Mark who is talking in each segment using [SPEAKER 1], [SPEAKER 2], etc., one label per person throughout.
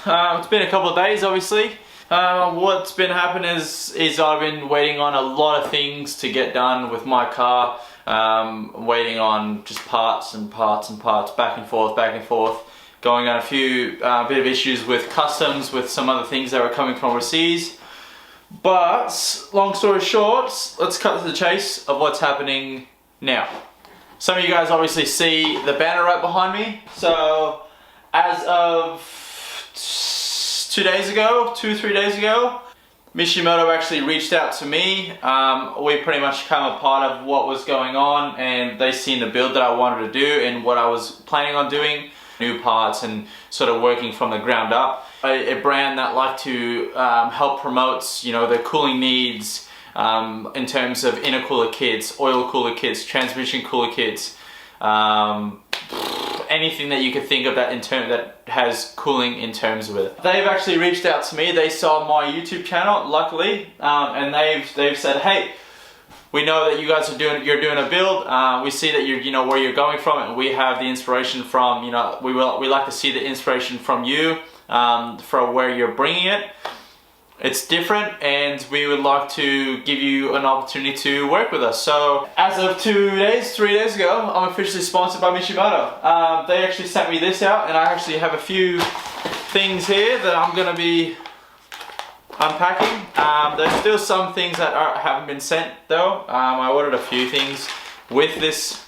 [SPEAKER 1] It's been a couple of days, obviously. What's been happening is I've been waiting on a lot of things to get done with my car. Waiting on just parts and parts and parts, back and forth, going on a few bit of issues with customs, with some other things that were coming from overseas. But long story short, let's cut to the chase of what's happening now. Some of you guys obviously see the banner right behind me. So as of 3 days ago, Mishimoto actually reached out to me. We pretty much became a part of what was going on, and they seen the build that I wanted to do and what I was planning on doing. New parts and sort of working from the ground up. A brand that like to help promotes, you know, the cooling needs in terms of intercooler kits, oil cooler kits, transmission cooler kits, anything that you could think of that has cooling in terms of it. They've actually reached out to me. They saw my YouTube channel, luckily, and they've said, hey, we know that you guys are you're doing a build. We see that you know where you're going from, and we have the inspiration from, you know, we like to see the inspiration from you for where you're bringing it. It's different, and we would like to give you an opportunity to work with us. So as of 3 days ago, I'm officially sponsored by Mishimoto. They actually sent me this out, and I actually have a few things here that I'm gonna be unpacking. There's still some things that haven't been sent though. I ordered a few things with this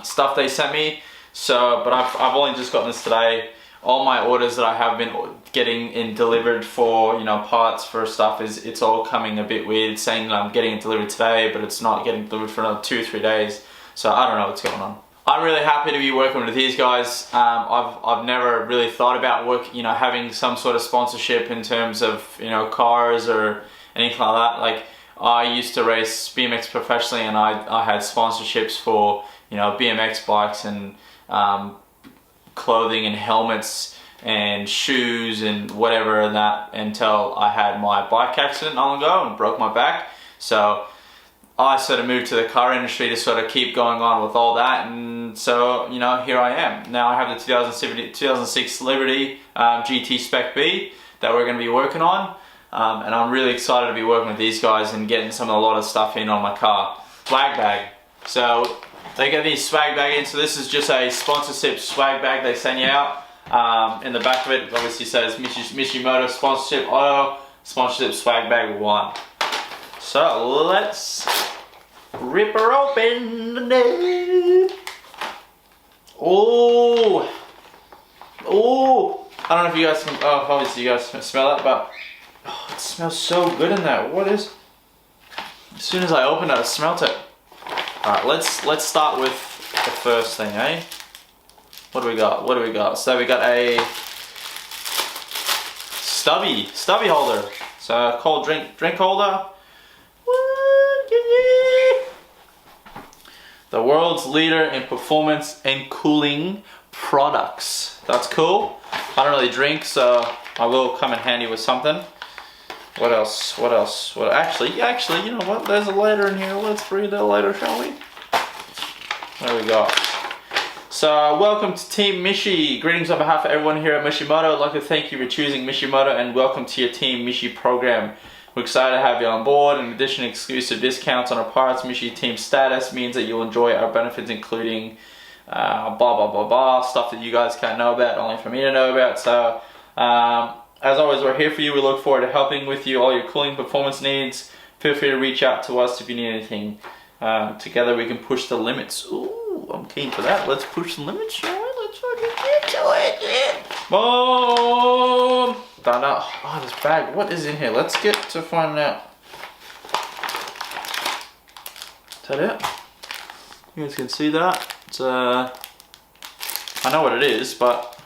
[SPEAKER 1] stuff they sent me. So, but I've only just gotten this today. All my orders that I have been getting in delivered for, you know, parts for stuff it's all coming a bit weird. It's saying that I'm getting it delivered today, but it's not getting delivered for another 2 or 3 days. So I don't know what's going on. I'm really happy to be working with these guys. I've never really thought about having some sort of sponsorship in terms of, you know, cars or anything like that. Like, I used to race BMX professionally, and I had sponsorships for, you know, BMX bikes and clothing and helmets and shoes and whatever and that, until I had my bike accident not long ago and broke my back. So I sort of moved to the car industry to sort of keep going on with all that, and so, you know, here I am. Now I have the 2006 Liberty GT Spec B that we're going to be working on, and I'm really excited to be working with these guys and getting a lot of stuff in on my car. Swag bag. So they get these swag bag in, so this is just a sponsorship swag bag they send you out. In the back of it obviously says Mishimoto sponsorship auto, sponsorship swag bag 1. So let's rip her open. Oh, I don't know if you guys can, obviously you guys can smell it, but it smells so good in there. What is, as soon as I opened it, I smelt it. Alright, let's start with the first thing, eh? What do we got? So we got a stubby holder. So a cold drink holder. The world's leader in performance and cooling products. That's cool. I don't really drink, so I will come in handy with something. What else? Actually, you know what? There's a lighter in here. Let's read the lighter, shall we? There we go. So, welcome to Team Mishi. Greetings on behalf of everyone here at Mishimoto. I'd like to thank you for choosing Mishimoto, and welcome to your Team Mishi program. We're excited to have you on board. In addition, exclusive discounts on our parts. Mishi Team status means that you'll enjoy our benefits, including blah blah blah blah, stuff that you guys can't know about, only for me to know about. So, as always, we're here for you. We look forward to helping with you all your cooling performance needs. Feel free to reach out to us if you need anything. Together we can push the limits. Ooh, I'm keen for that. Let's push the limits, shall we? Let's fucking get to it. Boom! Found out. Oh, this bag. What is in here? Let's get to find out. Is that it? You guys can see that. It's I know what it is, but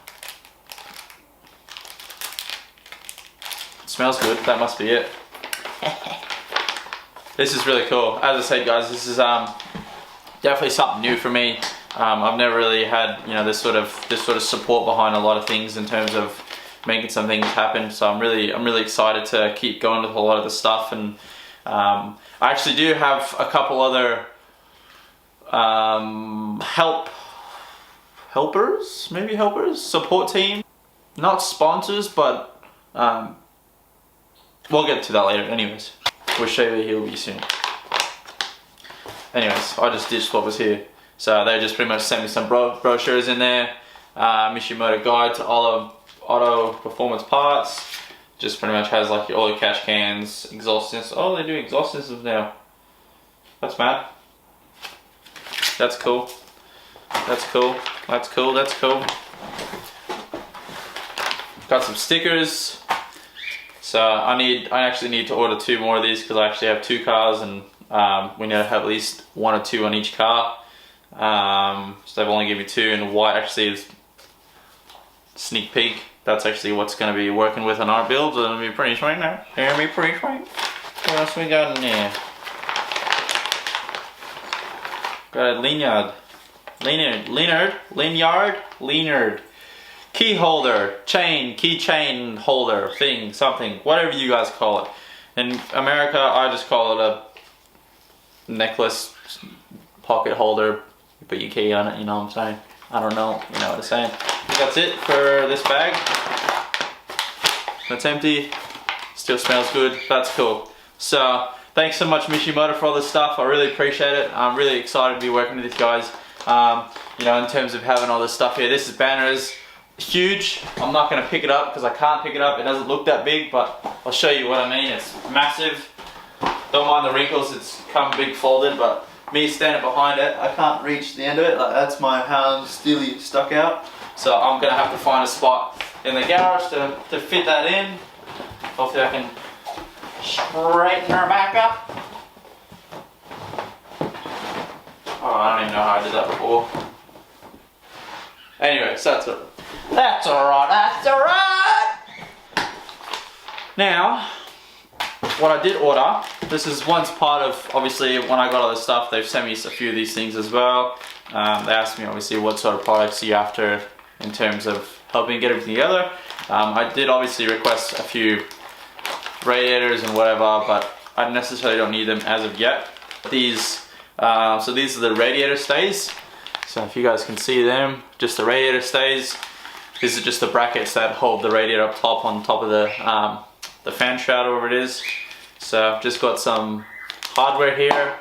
[SPEAKER 1] it smells good. That must be it. This is really cool. As I said, guys, this is definitely something new for me. I've never really had, you know, this sort of support behind a lot of things in terms of making some things happen. So I'm really excited to keep going with a lot of the stuff. And I actually do have a couple other helpers, support team. not sponsors, but we'll get to that later. Anyways, we'll show you he'll be soon. Anyways, I just ditched what was here. So they just pretty much sent me some brochures in there. Mishimoto guide to auto performance parts. Just pretty much has like all your cash cans, exhaust systems. Oh, they do exhaust systems now. That's mad. That's cool. That's cool. That's cool. That's cool. Got some stickers. So I actually need to order 2 more of these because I actually have 2 cars and we need to have at least 1 or 2 on each car. So they've only given me 2, and white actually is sneak peek. That's actually what's going to be working with on our builds. It'll be pretty sweet now. It'll be pretty sweet. What else we got in there? Got a lanyard. Key holder, keychain holder, thing, something, whatever you guys call it. In America, I just call it a necklace, pocket holder. You put your key on it, you know what I'm saying? I don't know, you know what I'm saying. That's it for this bag. That's empty. Still smells good. That's cool. So, thanks so much Mishimoto for all this stuff. I really appreciate it. I'm really excited to be working with these guys. You know, in terms of having all this stuff here. This is banners. Huge. I'm not going to pick it up because I can't pick it up. It doesn't look that big, but I'll show you what I mean. It's massive. Don't mind the wrinkles. It's come big folded, but me standing behind it, I can't reach the end of it. Like, that's my hand still stuck out. So I'm going to have to find a spot in the garage to fit that in. Hopefully I can straighten her back up. Oh, I don't even know how I did that before. Anyway, so that's it. That's alright, that's alright! Now, what I did order, this is once part of, obviously, when I got all this stuff, they've sent me a few of these things as well. They asked me, obviously, what sort of products are you after in terms of helping get everything together. I did obviously request a few radiators and whatever, but I necessarily don't need them as of yet. These, so these are the radiator stays. So if you guys can see them, just the radiator stays. These are just the brackets that hold the radiator up top on top of the fan shroud or whatever it is. So I've just got some hardware here,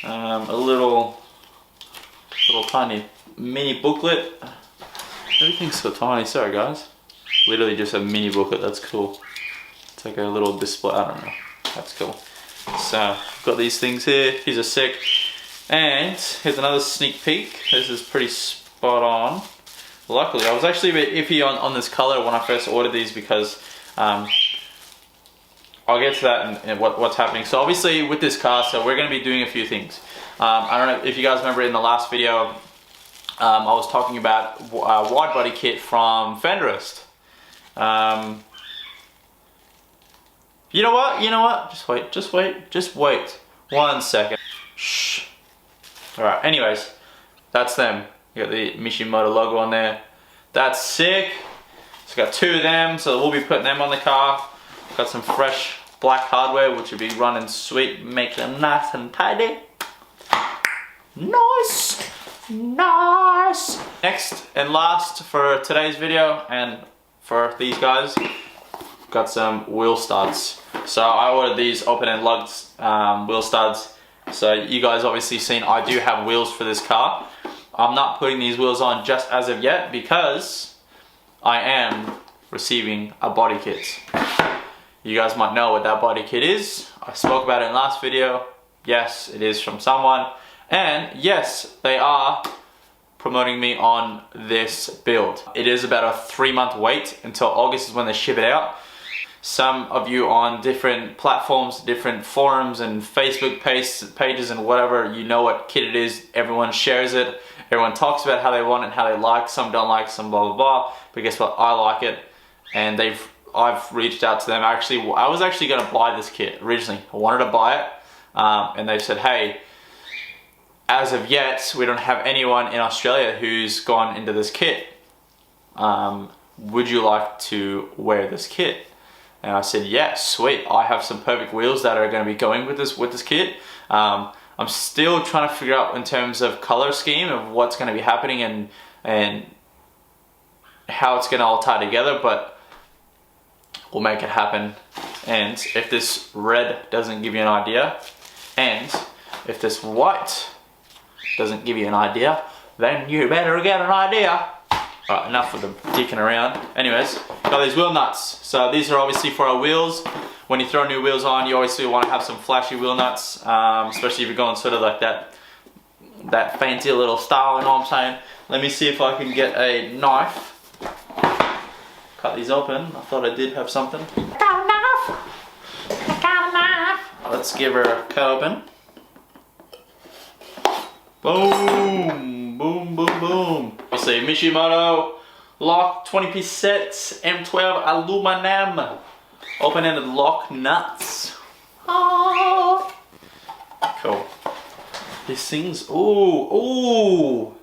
[SPEAKER 1] a little tiny mini booklet. Everything's so tiny, sorry guys. Literally just a mini booklet, that's cool. It's like a little display, I don't know, that's cool. So I've got these things here, these are sick. And here's another sneak peek. This is pretty spot on. Luckily, I was actually a bit iffy on this color when I first ordered these because I'll get to that and what's happening. So obviously with this car, so we're going to be doing a few things. I don't know if you guys remember in the last video, I was talking about a wide body kit from Fenderist. You know what? Just wait 1 second. Shh. Alright, anyways, that's them. You got the Mishimoto logo on there. That's sick. So got 2 of them, so we'll be putting them on the car. Got some fresh black hardware, which will be running sweet, make them nice and tidy. Nice! Nice! Next and last for today's video, and for these guys, got some wheel studs. So I ordered these open-end lugged wheel studs. So you guys obviously seen I do have wheels for this car. I'm not putting these wheels on just as of yet because I am receiving a body kit. You guys might know what that body kit is. I spoke about it in the last video. Yes, it is from someone. And yes, they are promoting me on this build. It is about a 3-month wait until August is when they ship it out. Some of you on different platforms, different forums and Facebook pages and whatever, you know what kit it is. Everyone shares it. Everyone talks about how they want it, how they like. Some don't like, some blah blah blah. But guess what? I like it, and I've reached out to them. I was actually going to buy this kit originally. I wanted to buy it, and they said, hey, as of yet, we don't have anyone in Australia who's gone into this kit. Would you like to wear this kit? And I said, yes, sweet. I have some perfect wheels that are going to be going with this kit. I'm still trying to figure out in terms of color scheme of what's going to be happening and how it's gonna all tie together, but we'll make it happen. And if this red doesn't give you an idea, and if this white doesn't give you an idea, then you better get an idea. Alright, enough of the dicking around. Anyways, got these wheel nuts. So these are obviously for our wheels. When you throw new wheels on, you obviously want to have some flashy wheel nuts, especially if you're going sort of like that fancy little style, you know what I'm saying? Let me see if I can get a knife. Cut these open. I thought I did have something. I got a knife. I got a knife. Let's give her a cut open. Boom, boom, boom, boom. Obviously, Mishimoto lock 20-piece sets, M12 aluminum, open-ended lock nuts. Oh. Cool. These things, ooh,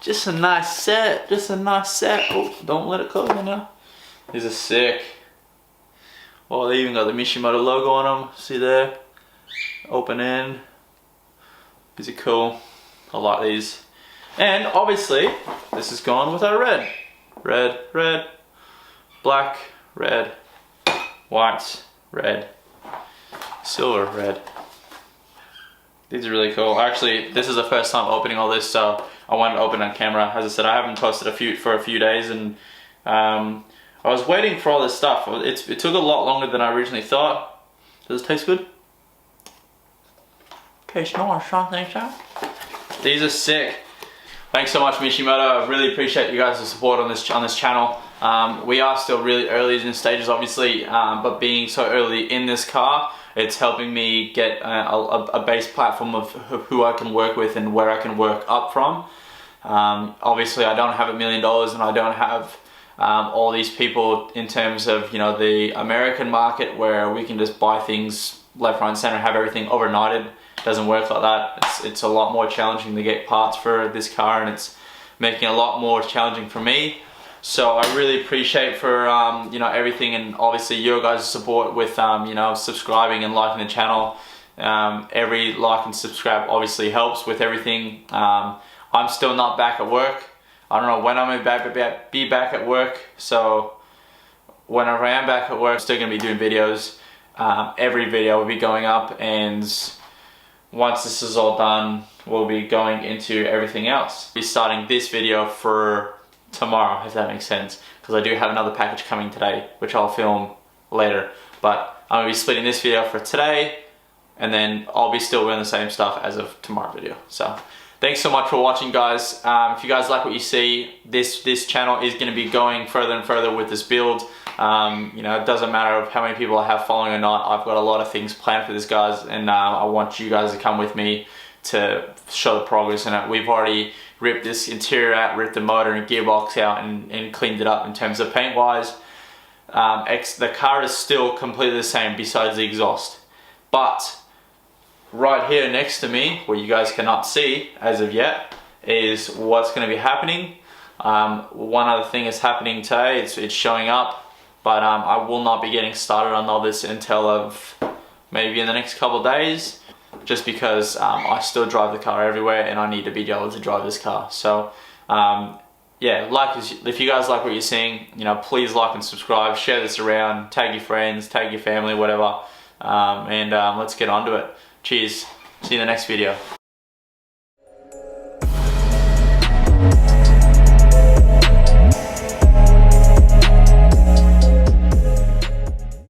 [SPEAKER 1] just a nice set, Oh, don't let it close now. These are sick. Oh, they even got the Mishimoto logo on them. See there? Open end. These are cool. I like these. And obviously, this is gone with our red. Red, red, black, red, white, red, silver, red. These are really cool. Actually, this is the first time opening all this, so I wanted to open on camera. As I said, I haven't posted for a few days, and I was waiting for all this stuff. It took a lot longer than I originally thought. Does it taste good? Tastes nice, I think so. These are sick. Thanks so much, Mishimoto. I really appreciate you guys' support on this channel. We are still really early in the stages, obviously, but being so early in this car, it's helping me get a base platform of who I can work with and where I can work up from. Obviously, I don't have $1 million, and I don't have all these people in terms of, you know, the American market where we can just buy things left, right, and center, have everything overnighted. Doesn't work like that. It's a lot more challenging to get parts for this car, and it's making it a lot more challenging for me. So I really appreciate for you know, everything, and obviously your guys' support with you know, subscribing and liking the channel. Every like and subscribe obviously helps with everything. I'm still not back at work. I don't know when I'm gonna be back at work. So whenever I am back at work, I'm still gonna be doing videos. Every video will be going up, and once this is all done, we'll be going into everything else. I'll be starting this video for tomorrow, if that makes sense, because I do have another package coming today, which I'll film later. But I'm gonna be splitting this video for today, and then I'll be still doing the same stuff as of tomorrow video. So thanks so much for watching, guys. If you guys like what you see, this channel is gonna be going further and further with this build. You know, it doesn't matter how many people I have following or not. I've got a lot of things planned for this, guys, and I want you guys to come with me to show the progress in it. We've already ripped this interior out, ripped the motor and gearbox out, and cleaned it up in terms of paint wise. The car is still completely the same besides the exhaust. But right here next to me, where you guys cannot see as of yet, is what's going to be happening. One other thing is happening today. It's showing up. But I will not be getting started on all this until maybe in the next couple of days, just because I still drive the car everywhere, and I need to be able to drive this car. So yeah, if you guys like what you're seeing, you know, please like and subscribe, share this around, tag your friends, tag your family, whatever, and let's get on to it. Cheers. See you in the next video.